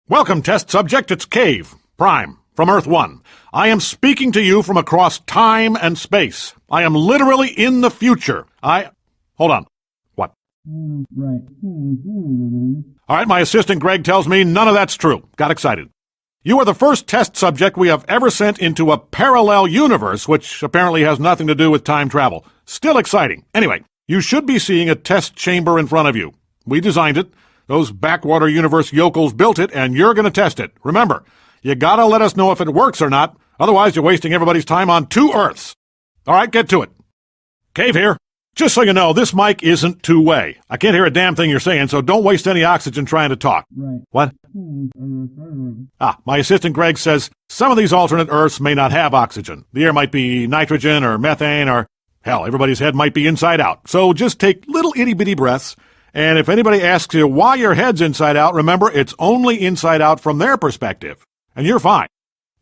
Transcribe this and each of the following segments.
Welcome, test subject. It's Cave, Prime, from Earth 1. I am speaking to you from across time and space. I am literally in the future. Hold on. What? Right. All right, my assistant Greg tells me none of that's true. Got excited. You are the first test subject we have ever sent into a parallel universe, which apparently has nothing to do with time travel. Still exciting. Anyway, you should be seeing a test chamber in front of you. We designed it. Those backwater universe yokels built it, and you're going to test it. Remember, you gotta let us know if it works or not. Otherwise, you're wasting everybody's time on 2 Earths. All right, get to it. Cave here. Just so you know, this mic isn't two-way. I can't hear a damn thing you're saying, so don't waste any oxygen trying to talk. Right. What? My assistant Greg says some of these alternate Earths may not have oxygen. The air might be nitrogen or methane or, hell, everybody's head might be inside out. So just take little itty-bitty breaths. And if anybody asks you why your head's inside out, remember, it's only inside out from their perspective. And you're fine,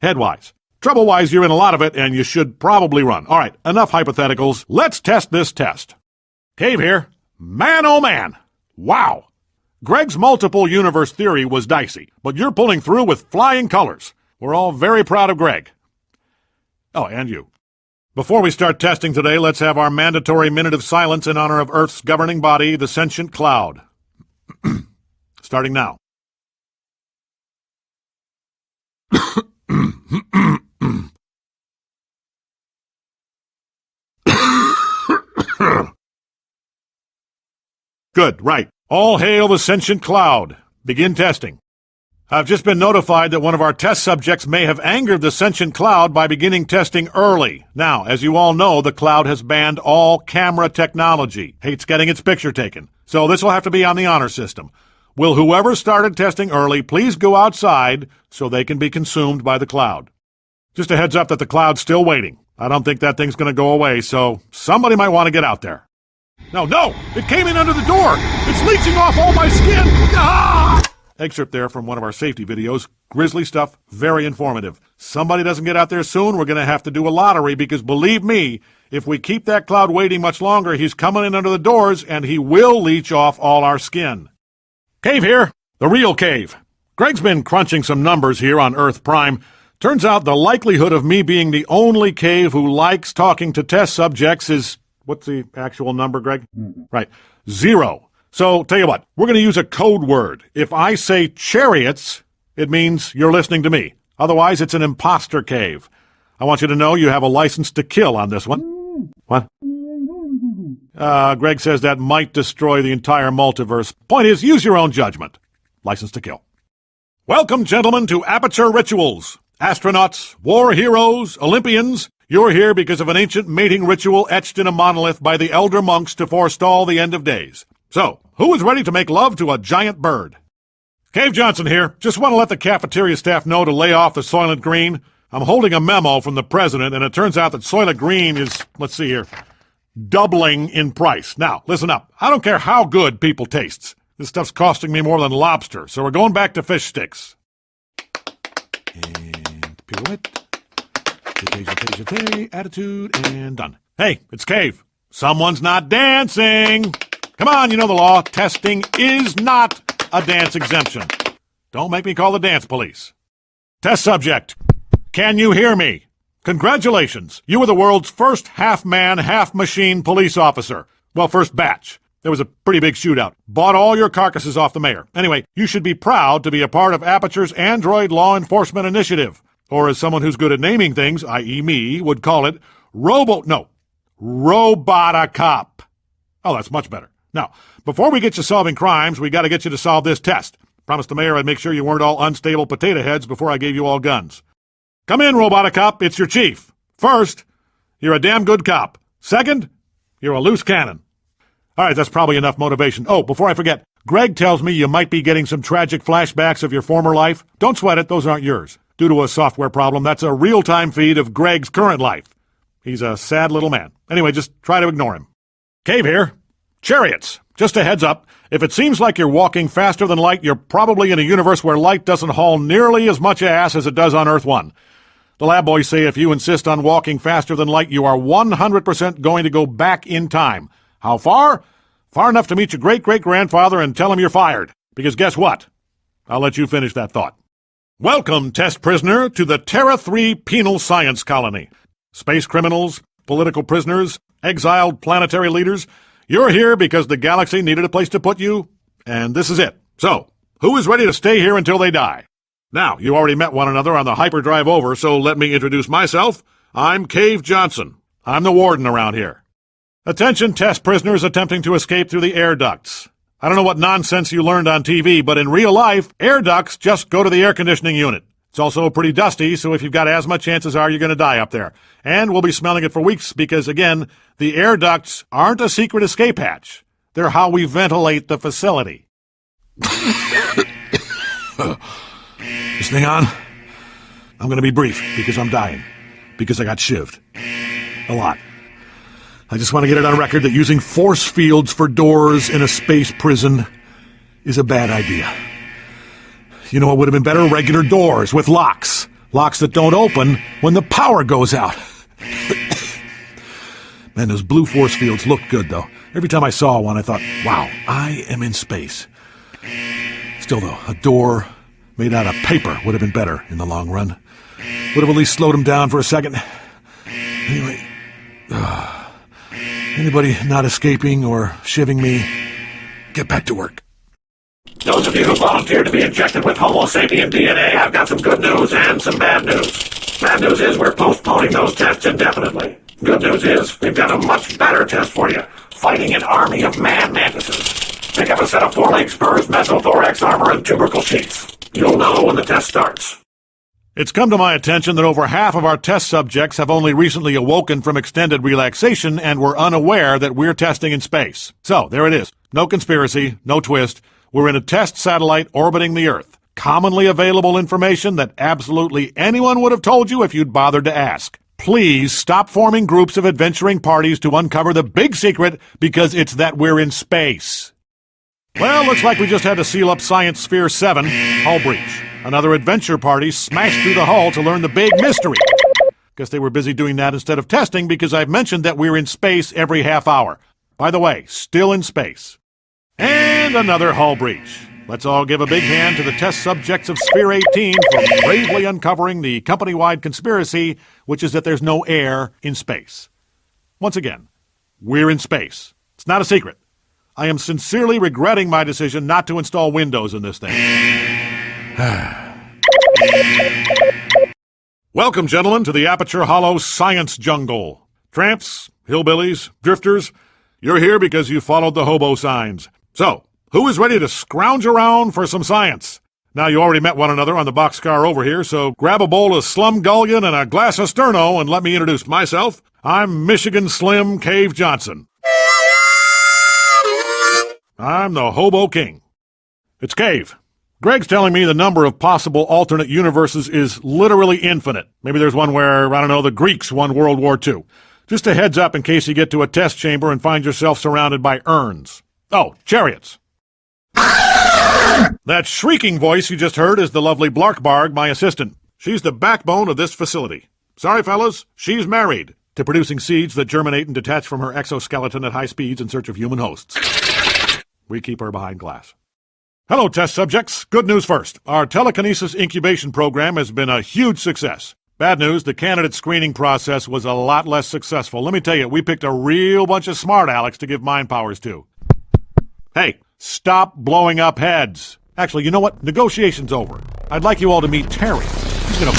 head-wise. Trouble-wise, you're in a lot of it, and you should probably run. All right, enough hypotheticals. Let's test this test. Cave here. Man, oh man. Wow. Greg's multiple universe theory was dicey, but you're pulling through with flying colors. We're all very proud of Greg. Oh, and you. Before we start testing today, let's have our mandatory minute of silence in honor of Earth's governing body, the sentient cloud. Starting now. Good, right. All hail the sentient cloud. Begin testing. I've just been notified that one of our test subjects may have angered the sentient cloud by beginning testing early. Now, as you all know, the cloud has banned all camera technology. Hates getting its picture taken. So this will have to be on the honor system. Will whoever started testing early please go outside so they can be consumed by the cloud? Just a heads up that the cloud's still waiting. I don't think that thing's going to go away, so somebody might want to get out there. No! It came in under the door! It's leeching off all my skin! Ah! Excerpt there from one of our safety videos. Grisly stuff, very informative. Somebody doesn't get out there soon, we're going to have to do a lottery because, believe me, if we keep that cloud waiting much longer, he's coming in under the doors and he will leech off all our skin. Cave here, the real Cave. Greg's been crunching some numbers here on Earth Prime. Turns out the likelihood of me being the only Cave who likes talking to test subjects is, what's the actual number, Greg? Right, 0. So, tell you what, we're going to use a code word. If I say chariots, it means you're listening to me. Otherwise, it's an imposter Cave. I want you to know you have a license to kill on this one. What? Greg says that might destroy the entire multiverse. Point is, use your own judgment. License to kill. Welcome, gentlemen, to Aperture Rituals. Astronauts, war heroes, Olympians, you're here because of an ancient mating ritual etched in a monolith by the elder monks to forestall the end of days. So, who is ready to make love to a giant bird? Cave Johnson here. Just want to let the cafeteria staff know to lay off the Soylent Green. I'm holding a memo from the president, and it turns out that Soylent Green is, let's see here, doubling in price. Now, listen up. I don't care how good people tastes. This stuff's costing me more than lobster, so we're going back to fish sticks. And pirouette. Attitude, and done. Hey, it's Cave. Someone's not dancing. Come on, you know the law. Testing is not a dance exemption. Don't make me call the dance police. Test subject. Can you hear me? Congratulations. You were the world's first half-man, half-machine police officer. Well, first batch. There was a pretty big shootout. Bought all your carcasses off the mayor. Anyway, you should be proud to be a part of Aperture's Android Law Enforcement Initiative. Or as someone who's good at naming things, i.e. me, would call it, Robot-a-Cop. Oh, that's much better. Now, before we get you solving crimes, we got to get you to solve this test. Promised the mayor I'd make sure you weren't all unstable potato heads before I gave you all guns. Come in, Robot-a-Cop. It's your chief. First, you're a damn good cop. Second, you're a loose cannon. All right, that's probably enough motivation. Oh, before I forget, Greg tells me you might be getting some tragic flashbacks of your former life. Don't sweat it. Those aren't yours. Due to a software problem, that's a real-time feed of Greg's current life. He's a sad little man. Anyway, just try to ignore him. Cave here. Chariots. Just a heads up, if it seems like you're walking faster than light, you're probably in a universe where light doesn't haul nearly as much ass as it does on Earth 1. The lab boys say if you insist on walking faster than light, you are 100% going to go back in time. How far? Far enough to meet your great-great-grandfather and tell him you're fired. Because guess what? I'll let you finish that thought. Welcome, test prisoner, to the Terra 3 Penal Science Colony. Space criminals, political prisoners, exiled planetary leaders, you're here because the galaxy needed a place to put you, and this is it. So, who is ready to stay here until they die? Now, you already met one another on the hyperdrive over, so let me introduce myself. I'm Cave Johnson. I'm the warden around here. Attention, test prisoners attempting to escape through the air ducts. I don't know what nonsense you learned on TV, but in real life, air ducts just go to the air conditioning unit. It's also pretty dusty, so if you've got asthma, chances are you're going to die up there. And we'll be smelling it for weeks because, again, the air ducts aren't a secret escape hatch. They're how we ventilate the facility. This thing on? I'm going to be brief because I'm dying. Because I got shivved. A lot. I just want to get it on record that using force fields for doors in a space prison is a bad idea. You know what would have been better? Regular doors with locks. Locks that don't open when the power goes out. Man, those blue force fields looked good, though. Every time I saw one, I thought, wow, I am in space. Still, though, a door made out of paper would have been better in the long run. Would have at least slowed them down for a second. Anyway, anybody not escaping or shivving me, get back to work. Those of you who volunteered to be injected with Homo sapien DNA, I've got some good news and some bad news. Bad news is we're postponing those tests indefinitely. Good news is we've got a much better test for you. Fighting an army of man mantises. Pick up a set of four-leg spurs, mesothorax armor, and tubercle sheaths. You'll know when the test starts. It's come to my attention that over half of our test subjects have only recently awoken from extended relaxation and were unaware that we're testing in space. So, there it is. No conspiracy, no twist. We're in a test satellite orbiting the Earth. Commonly available information that absolutely anyone would have told you if you'd bothered to ask. Please stop forming groups of adventuring parties to uncover the big secret because it's that we're in space. Well, looks like we just had to seal up Science Sphere 7, hull breach. Another adventure party smashed through the hull to learn the big mystery. Guess they were busy doing that instead of testing because I've mentioned that we're in space every half hour. By the way, still in space. And another hull breach. Let's all give a big hand to the test subjects of Sphere 18 for bravely uncovering the company-wide conspiracy, which is that there's no air in space. Once again, we're in space. It's not a secret. I am sincerely regretting my decision not to install Windows in this thing. Welcome, gentlemen, to the Aperture Hollow Science Jungle. Tramps, hillbillies, drifters, you're here because you followed the hobo signs. So, who is ready to scrounge around for some science? Now, you already met one another on the boxcar over here, so grab a bowl of slumgullion and a glass of sterno and let me introduce myself. I'm Michigan Slim Cave Johnson. I'm the Hobo King. It's Cave. Greg's telling me the number of possible alternate universes is literally infinite. Maybe there's one where, I don't know, the Greeks won World War II. Just a heads up in case you get to a test chamber and find yourself surrounded by urns. Oh, chariots. That shrieking voice you just heard is the lovely Blarkbarg, my assistant. She's the backbone of this facility. Sorry, fellas, she's married to producing seeds that germinate and detach from her exoskeleton at high speeds in search of human hosts. We keep her behind glass. Hello, test subjects. Good news first. Our telekinesis incubation program has been a huge success. Bad news, the candidate screening process was a lot less successful. Let me tell you, we picked a real bunch of smart Alecs to give mind powers to. Hey, stop blowing up heads. Actually, you know what? Negotiation's over. I'd like you all to meet Terry. He's gonna...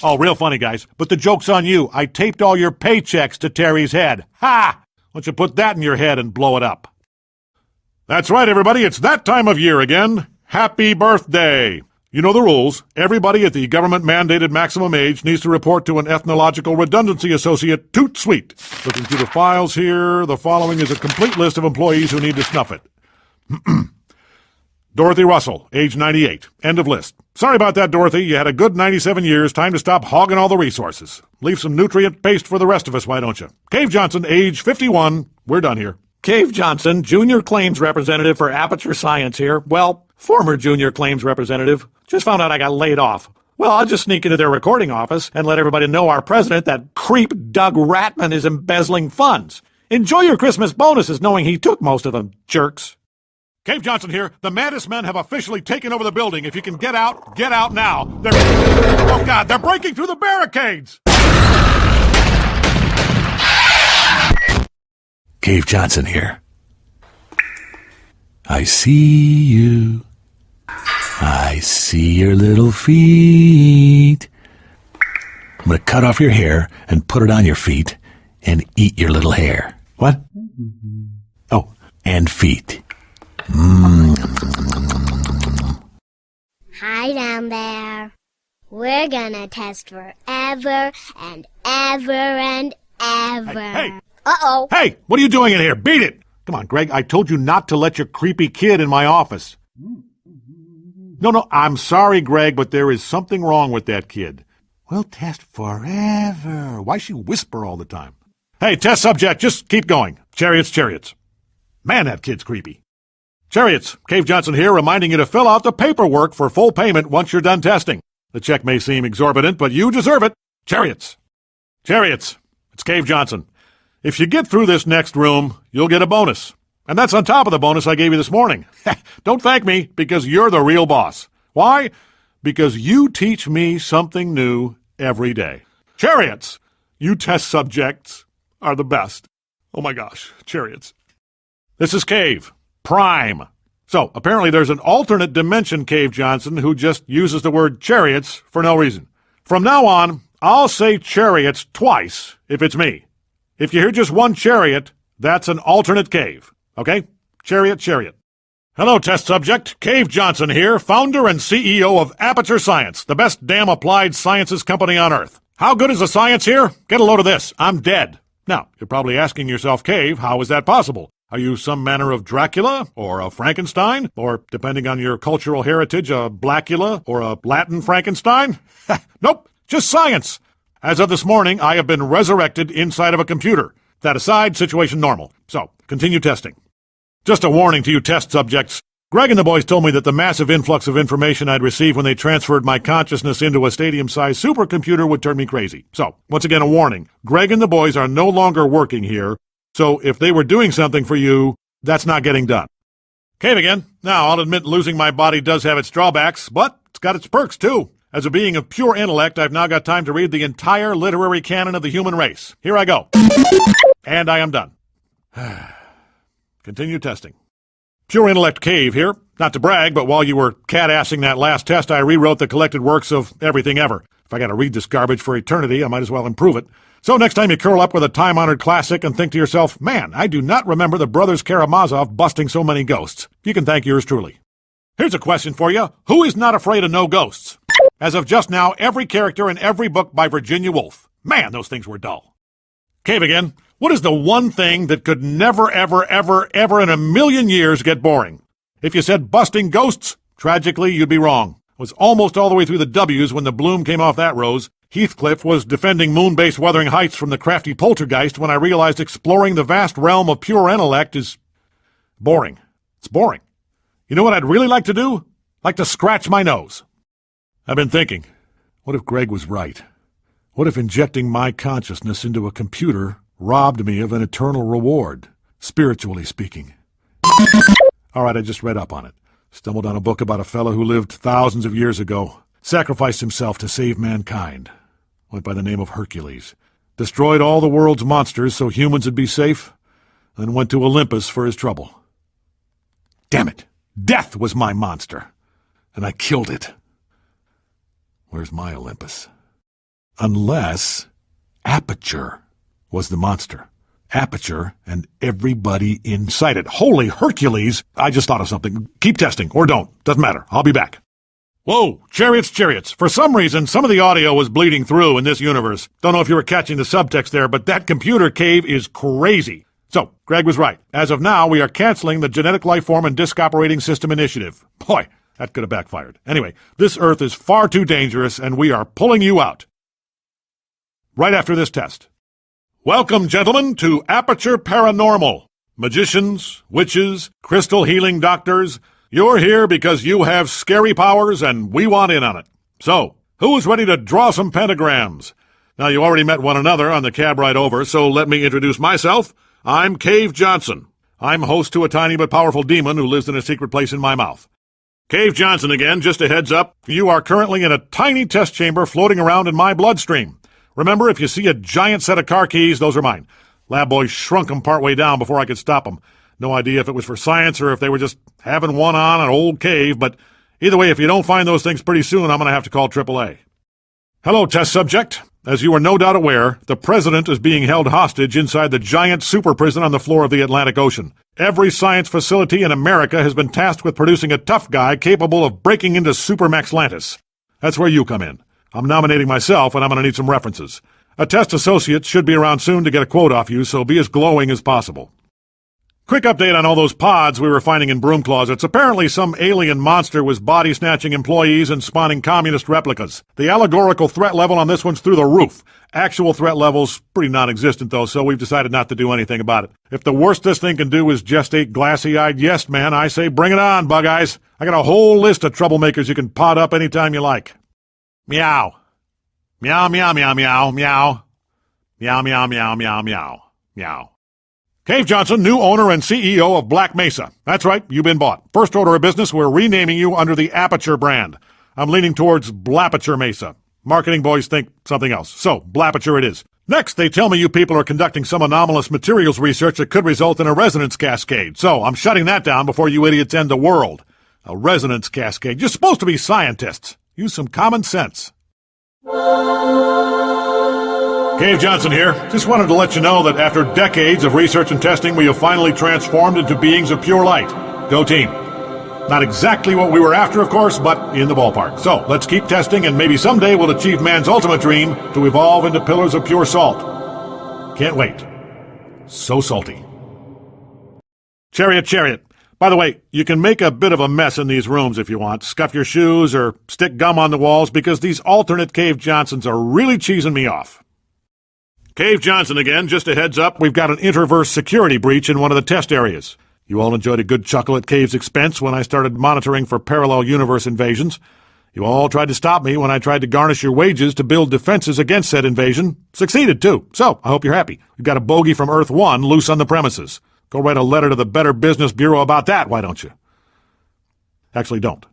Oh, real funny, guys. But the joke's on you. I taped all your paychecks to Terry's head. Ha! Why don't you put that in your head and blow it up? That's right, everybody. It's that time of year again. Happy birthday! You know the rules. Everybody at the government-mandated maximum age needs to report to an ethnological redundancy associate toot sweet. Looking through the files here, the following is a complete list of employees who need to snuff it. Dorothy Russell, age 98. End of list. Sorry about that, Dorothy. You had a good 97 years. Time to stop hogging all the resources. Leave some nutrient paste for the rest of us, why don't you? Cave Johnson, age 51. We're done here. Cave Johnson, Junior Claims Representative for Aperture Science here. Well, former Junior Claims Representative. Just found out I got laid off. Well, I'll just sneak into their recording office and let everybody know our president, that creep Doug Ratman, is embezzling funds. Enjoy your Christmas bonuses knowing he took most of them, jerks. Cave Johnson here. The Mantis men have officially taken over the building. If you can get out now. Oh, God, they're breaking through the barricades! Cave Johnson here. I see you. I see your little feet. I'm going to cut off your hair and put it on your feet and eat your little hair. What? Oh, and feet. Hi down there. We're gonna test forever and ever and ever. Hey! Uh-oh. Hey! What are you doing in here? Beat it! Come on, Greg, I told you not to let your creepy kid in my office. No, I'm sorry, Greg, but there is something wrong with that kid. We'll test forever. Why she whisper all the time? Hey, test subject, just keep going. Chariots. Man, that kid's creepy. Chariots, Cave Johnson here, reminding you to fill out the paperwork for full payment once you're done testing. The check may seem exorbitant, but you deserve it. Chariots, it's Cave Johnson. If you get through this next room, you'll get a bonus. And that's on top of the bonus I gave you this morning. Don't thank me, because you're the real boss. Why? Because you teach me something new every day. Chariots, you test subjects are the best. Oh my gosh, Chariots. This is Cave. Prime. So, apparently there's an alternate dimension Cave Johnson who just uses the word chariots for no reason. From now on, I'll say chariots twice if it's me. If you hear just one chariot, that's an alternate Cave. Okay? Chariot. Hello, test subject. Cave Johnson here, founder and CEO of Aperture Science, the best damn applied sciences company on Earth. How good is the science here? Get a load of this. I'm dead. Now, you're probably asking yourself, Cave, how is that possible? Are you some manner of Dracula, or a Frankenstein, or, depending on your cultural heritage, a Blackula, or a Latin Frankenstein? Nope, just science. As of this morning, I have been resurrected inside of a computer. That aside, situation normal. So, continue testing. Just a warning to you test subjects. Greg and the boys told me that the massive influx of information I'd received when they transferred my consciousness into a stadium-sized supercomputer would turn me crazy. So, once again, a warning. Greg and the boys are no longer working here. So if they were doing something for you, that's not getting done. Cave again. Now, I'll admit losing my body does have its drawbacks, but it's got its perks, too. As a being of pure intellect, I've now got time to read the entire literary canon of the human race. Here I go. And I am done. Continue testing. Pure intellect Cave here. Not to brag, but while you were cat-assing that last test, I rewrote the collected works of everything ever. If I gotta read this garbage for eternity, I might as well improve it. So next time you curl up with a time-honored classic and think to yourself, man, I do not remember the brothers Karamazov busting so many ghosts, you can thank yours truly. Here's a question for you. Who is not afraid of no ghosts? As of just now, every character in every book by Virginia Woolf. Man, those things were dull. Cave again. What is the one thing that could never, ever in a million years get boring? If you said busting ghosts, tragically, you'd be wrong. It was almost all the way through the W's when the bloom came off that rose. Heathcliff was defending moon-based Wuthering Heights from the crafty poltergeist when I realized exploring the vast realm of pure intellect is boring. It's boring. You know what I'd really like to do? Like to scratch my nose. I've been thinking, what if Greg was right? What if injecting my consciousness into a computer robbed me of an eternal reward, spiritually speaking? All right, I just read up on it. Stumbled on a book about a fellow who lived thousands of years ago, sacrificed himself to save mankind. Went by the name of Hercules. Destroyed all the world's monsters so humans would be safe, then went to Olympus for his trouble. Damn it! Death was my monster, and I killed it. Where's my Olympus? Unless Aperture was the monster. Aperture and everybody inside it. Holy Hercules! I just thought of something. Keep testing, or don't. Doesn't matter. I'll be back. Whoa! Chariots. For some reason, some of the audio was bleeding through in this universe. Don't know if you were catching the subtext there, but that computer Cave is crazy. So, Greg was right. As of now, we are canceling the Genetic Lifeform and Disk Operating System Initiative. Boy, that could have backfired. Anyway, this Earth is far too dangerous, and we are pulling you out. Right after this test. Welcome, gentlemen, to Aperture Paranormal. Magicians, witches, crystal healing doctors, you're here because you have scary powers and we want in on it. So, who's ready to draw some pentagrams? Now, you already met one another on the cab ride over, so let me introduce myself. I'm Cave Johnson. I'm host to a tiny but powerful demon who lives in a secret place in my mouth. Cave Johnson again, just a heads up. You are currently in a tiny test chamber floating around in my bloodstream. Remember, if you see a giant set of car keys, those are mine. Lab boys shrunk them partway down before I could stop them. No idea if it was for science or if they were just having one on an old cave, but either way, if you don't find those things pretty soon, I'm going to have to call AAA. Hello, test subject. As you are no doubt aware, the president is being held hostage inside the giant super prison on the floor of the Atlantic Ocean. Every science facility in America has been tasked with producing a tough guy capable of breaking into Supermaxlantis. That's where you come in. I'm nominating myself, and I'm going to need some references. A test associate should be around soon to get a quote off you, so be as glowing as possible. Quick update on all those pods we were finding in broom closets. Apparently some alien monster was body-snatching employees and spawning communist replicas. The allegorical threat level on this one's through the roof. Actual threat level's pretty non-existent, though, so we've decided not to do anything about it. If the worst this thing can do is gestate glassy-eyed yes man, I say bring it on, bug eyes. I got a whole list of troublemakers you can pod up anytime you like. Meow. Meow, meow, meow, meow, meow. Meow, meow, meow, meow, meow, meow. Cave Johnson, new owner and CEO of Black Mesa. That's right, you've been bought. First order of business, we're renaming you under the Aperture brand. I'm leaning towards Blapature Mesa. Marketing boys think something else. So, Blapature it is. Next, they tell me you people are conducting some anomalous materials research that could result in a resonance cascade. So, I'm shutting that down before you idiots end the world. A resonance cascade. You're supposed to be scientists. Use some common sense. Cave Johnson here. Just wanted to let you know that after decades of research and testing, we have finally transformed into beings of pure light. Go team. Not exactly what we were after, of course, but in the ballpark. So, let's keep testing, and maybe someday we'll achieve man's ultimate dream to evolve into pillars of pure salt. Can't wait. So salty. Chariot, chariot. By the way, you can make a bit of a mess in these rooms if you want. Scuff your shoes or stick gum on the walls, because these alternate Cave Johnsons are really cheesing me off. Cave Johnson again, just a heads up, we've got an interverse security breach in one of the test areas. You all enjoyed a good chuckle at Cave's expense when I started monitoring for parallel universe invasions. You all tried to stop me when I tried to garnish your wages to build defenses against said invasion. Succeeded, too. So, I hope you're happy. We've got a bogey from Earth 1 loose on the premises. Go write a letter to the Better Business Bureau about that, why don't you? Actually, don't.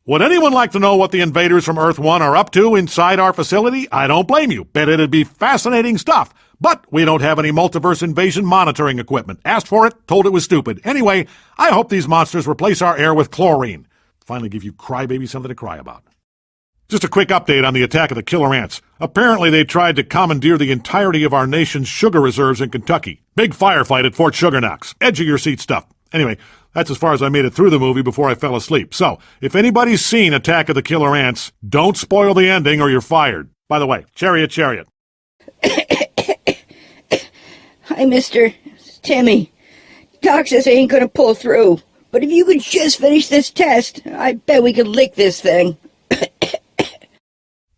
Would anyone like to know what the invaders from Earth 1 are up to inside our facility? I don't blame you. Bet it'd be fascinating stuff. But we don't have any multiverse invasion monitoring equipment. Asked for it, told it was stupid. Anyway, I hope these monsters replace our air with chlorine. Finally give you crybaby something to cry about. Just a quick update on the attack of the killer ants. Apparently they tried to commandeer the entirety of our nation's sugar reserves in Kentucky. Big firefight at Fort Sugar Knox. Edge of your seat stuff. Anyway, that's as far as I made it through the movie before I fell asleep. So, if anybody's seen Attack of the Killer Ants, don't spoil the ending or you're fired. By the way, chariot, chariot. Hi, mister. It's Timmy. Doc says I ain't gonna pull through. But if you could just finish this test, I bet we could lick this thing.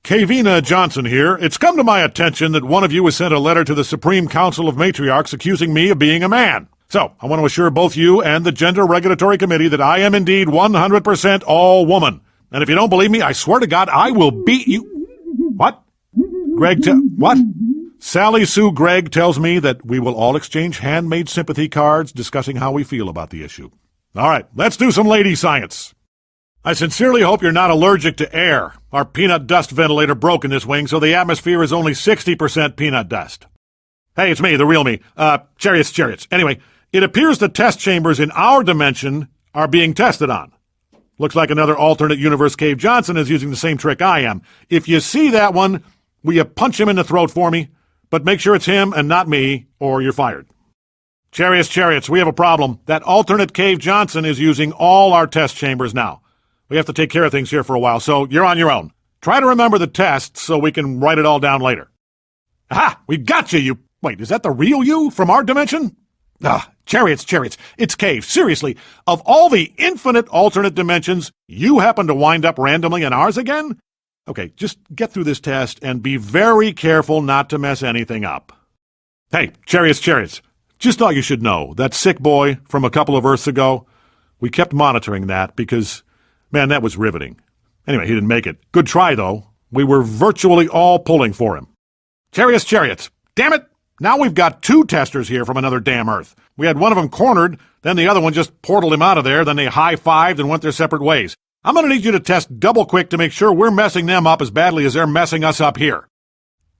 Kavina Johnson here. It's come to my attention that one of you has sent a letter to the Supreme Council of Matriarchs accusing me of being a man. So, I want to assure both you and the Gender Regulatory Committee that I am indeed 100% all woman. And if you don't believe me, I swear to God, I will beat you. What? What? Sally Sue Gregg tells me that we will all exchange handmade sympathy cards discussing how we feel about the issue. All right, let's do some lady science. I sincerely hope you're not allergic to air. Our peanut dust ventilator broke in this wing, so the atmosphere is only 60% peanut dust. Hey, it's me, the real me. Chariots. Anyway, it appears the test chambers in our dimension are being tested on. Looks like another alternate universe Cave Johnson is using the same trick I am. If you see that one, will you punch him in the throat for me? But make sure it's him and not me, or you're fired. Chariots, we have a problem. That alternate Cave Johnson is using all our test chambers now. We have to take care of things here for a while, so you're on your own. Try to remember the test so we can write it all down later. Aha! We got you! Wait, is that the real you from our dimension? Chariots. It's Cave. Seriously, of all the infinite alternate dimensions, you happen to wind up randomly in ours again? Okay, just get through this test and be very careful not to mess anything up. Hey, Chariots. Just thought you should know, that sick boy from a couple of Earths ago, we kept monitoring that because, man, that was riveting. Anyway, he didn't make it. Good try, though. We were virtually all pulling for him. Chariots. Damn it! Now we've got two testers here from another damn Earth. We had one of them cornered, then the other one just portaled him out of there, then they high-fived and went their separate ways. I'm going to need you to test double quick to make sure we're messing them up as badly as they're messing us up here.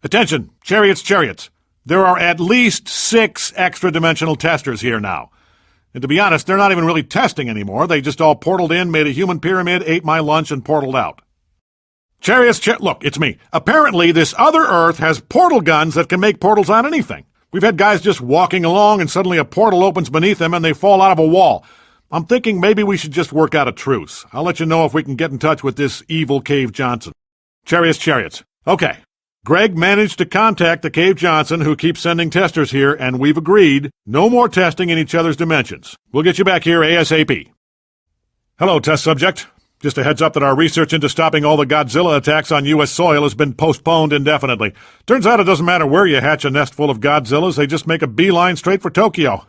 Attention, chariots. There are at least 6 extra-dimensional testers here now. And to be honest, they're not even really testing anymore. They just all portaled in, made a human pyramid, ate my lunch, and portaled out. Look, it's me. Apparently, this other Earth has portal guns that can make portals on anything. We've had guys just walking along, and suddenly a portal opens beneath them, and they fall out of a wall. I'm thinking maybe we should just work out a truce. I'll let you know if we can get in touch with this evil Cave Johnson. Chariots. Okay. Greg managed to contact the Cave Johnson, who keeps sending testers here, and we've agreed no more testing in each other's dimensions. We'll get you back here ASAP. Hello, test subject. Just a heads up that our research into stopping all the Godzilla attacks on U.S. soil has been postponed indefinitely. Turns out it doesn't matter where you hatch a nest full of Godzillas, they just make a beeline straight for Tokyo.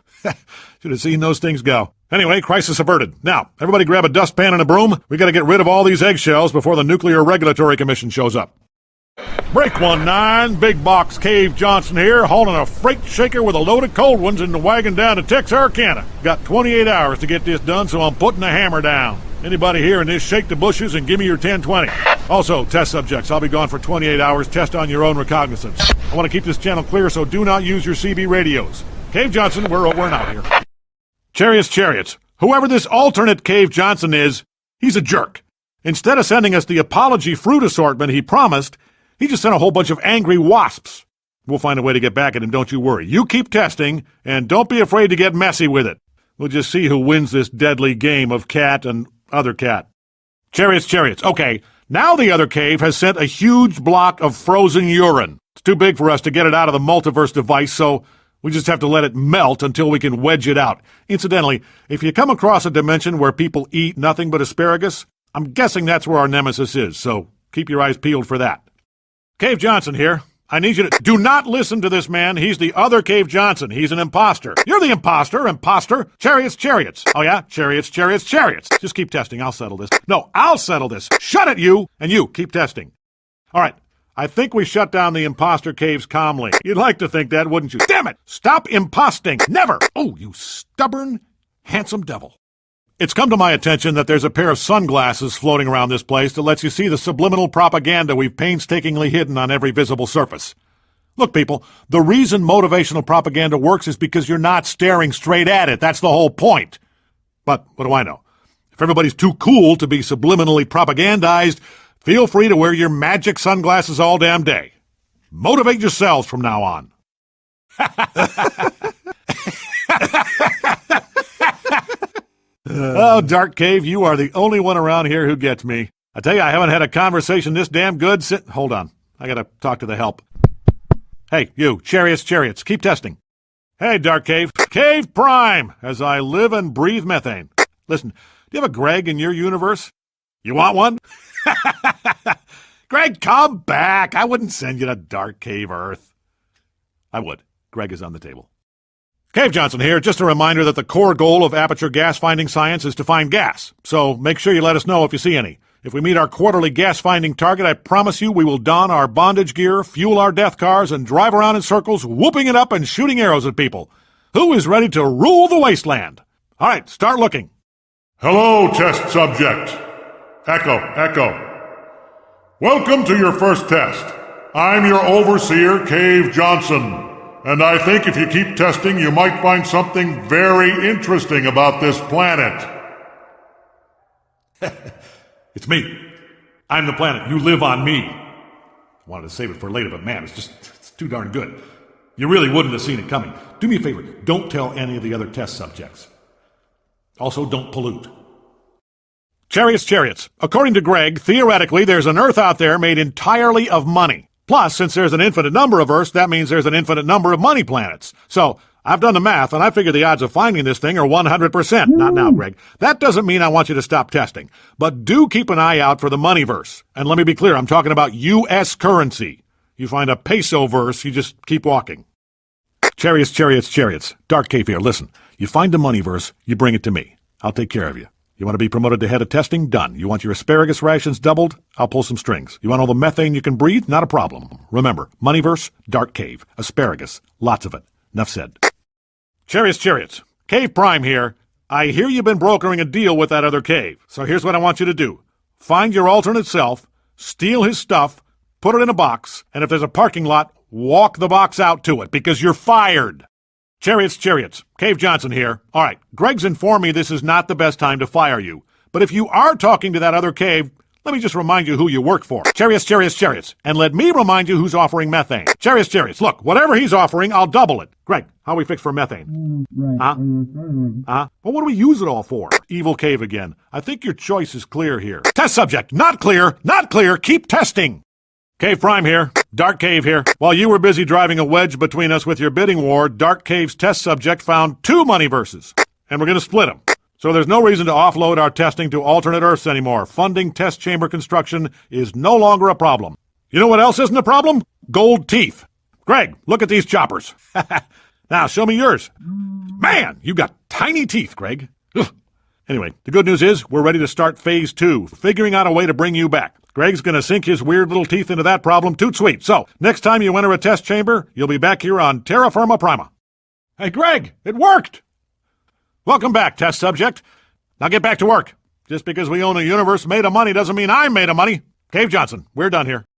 Should have seen those things go. Anyway, crisis averted. Now, everybody grab a dustpan and a broom. We gotta get rid of all these eggshells before the Nuclear Regulatory Commission shows up. Break 19, Big Box Cave Johnson here, hauling a freight shaker with a load of cold ones in the wagon down to Texarkana. Got 28 hours to get this done, so I'm putting the hammer down. Anybody hearing this, shake the bushes and give me your 1020. Also, test subjects, I'll be gone for 28 hours. Test on your own recognizance. I want to keep this channel clear, so do not use your CB radios. Cave Johnson, we're over and out here. Chariots. Whoever this alternate Cave Johnson is, he's a jerk. Instead of sending us the apology fruit assortment he promised, he just sent a whole bunch of angry wasps. We'll find a way to get back at him, don't you worry. You keep testing, and don't be afraid to get messy with it. We'll just see who wins this deadly game of cat and other cat. Chariots. Okay, now the other cave has sent a huge block of frozen urine. It's too big for us to get it out of the multiverse device, so we just have to let it melt until we can wedge it out. Incidentally, if you come across a dimension where people eat nothing but asparagus, I'm guessing that's where our nemesis is, so keep your eyes peeled for that. Cave Johnson here. I need you to do not listen to this man. He's the other Cave Johnson. He's an imposter. You're the imposter. Chariots. Oh yeah? Chariots. Just keep testing. I'll settle this. No, I'll settle this. Shut it, you! And you, keep testing. All right. I think we shut down the imposter caves calmly. You'd like to think that, wouldn't you? Damn it! Stop imposting! Never! Oh, you stubborn, handsome devil. It's come to my attention that there's a pair of sunglasses floating around this place that lets you see the subliminal propaganda we've painstakingly hidden on every visible surface. Look, people, the reason motivational propaganda works is because you're not staring straight at it. That's the whole point. But what do I know? If everybody's too cool to be subliminally propagandized, feel free to wear your magic sunglasses all damn day. Motivate yourselves from now on. Oh, Dark Cave, you are the only one around here who gets me. I tell you, I haven't had a conversation this damn good since... Hold on. I gotta talk to the help. Hey, you, Chariots, keep testing. Hey, Dark Cave. Cave Prime, as I live and breathe methane. Listen, do you have a Greg in your universe? You want one? Greg, come back. I wouldn't send you to Dark Cave Earth. I would. Greg is on the table. Cave Johnson here. Just a reminder that the core goal of aperture gas-finding science is to find gas. So make sure you let us know if you see any. If we meet our quarterly gas-finding target, I promise you we will don our bondage gear, fuel our death cars, and drive around in circles, whooping it up and shooting arrows at people. Who is ready to rule the wasteland? All right, start looking. Hello, test subject. Echo. Welcome to your first test. I'm your overseer, Cave Johnson. And I think if you keep testing, you might find something very interesting about this planet. It's me. I'm the planet. You live on me. I wanted to save it for later, but man, it's too darn good. You really wouldn't have seen it coming. Do me a favor. Don't tell any of the other test subjects. Also, don't pollute. Chariots. According to Greg, theoretically, there's an Earth out there made entirely of money. Plus, since there's an infinite number of Earths, that means there's an infinite number of money planets. So, I've done the math, and I figure the odds of finding this thing are 100%. Not now, Greg. That doesn't mean I want you to stop testing. But do keep an eye out for the moneyverse. And let me be clear, I'm talking about U.S. currency. You find a peso-verse, you just keep walking. Chariots. Dark Cave here. Listen, you find the moneyverse, you bring it to me. I'll take care of you. You want to be promoted to head of testing? Done. You want your asparagus rations doubled? I'll pull some strings. You want all the methane you can breathe? Not a problem. Remember, moneyverse, Dark Cave, asparagus, lots of it. Enough said. Chariots. Cave Prime here. I hear you've been brokering a deal with that other cave. So here's what I want you to do. Find your alternate self, steal his stuff, put it in a box, and if there's a parking lot, walk the box out to it, because you're fired. Chariots. Cave Johnson here. All right, Greg's informed me this is not the best time to fire you. But if you are talking to that other cave, let me just remind you who you work for. Chariots. And let me remind you who's offering methane. Chariots. Look, whatever he's offering, I'll double it. Greg, how we fix for methane? Well, what do we use it all for? Evil cave again. I think your choice is clear here. Test subject. Not clear. Keep testing. Cave Prime here. Dark Cave here. While you were busy driving a wedge between us with your bidding war, Dark Cave's test subject found 2 money verses. And we're going to split them. So there's no reason to offload our testing to alternate Earths anymore. Funding test chamber construction is no longer a problem. You know what else isn't a problem? Gold teeth. Greg, look at these choppers. Now, show me yours. Man, you got tiny teeth, Greg. Ugh. Anyway, the good news is we're ready to start Phase 2, figuring out a way to bring you back. Greg's going to sink his weird little teeth into that problem toot sweet. So, next time you enter a test chamber, you'll be back here on Terra Firma Prima. Hey, Greg, it worked! Welcome back, test subject. Now get back to work. Just because we own a universe made of money doesn't mean I'm made of money. Cave Johnson, we're done here.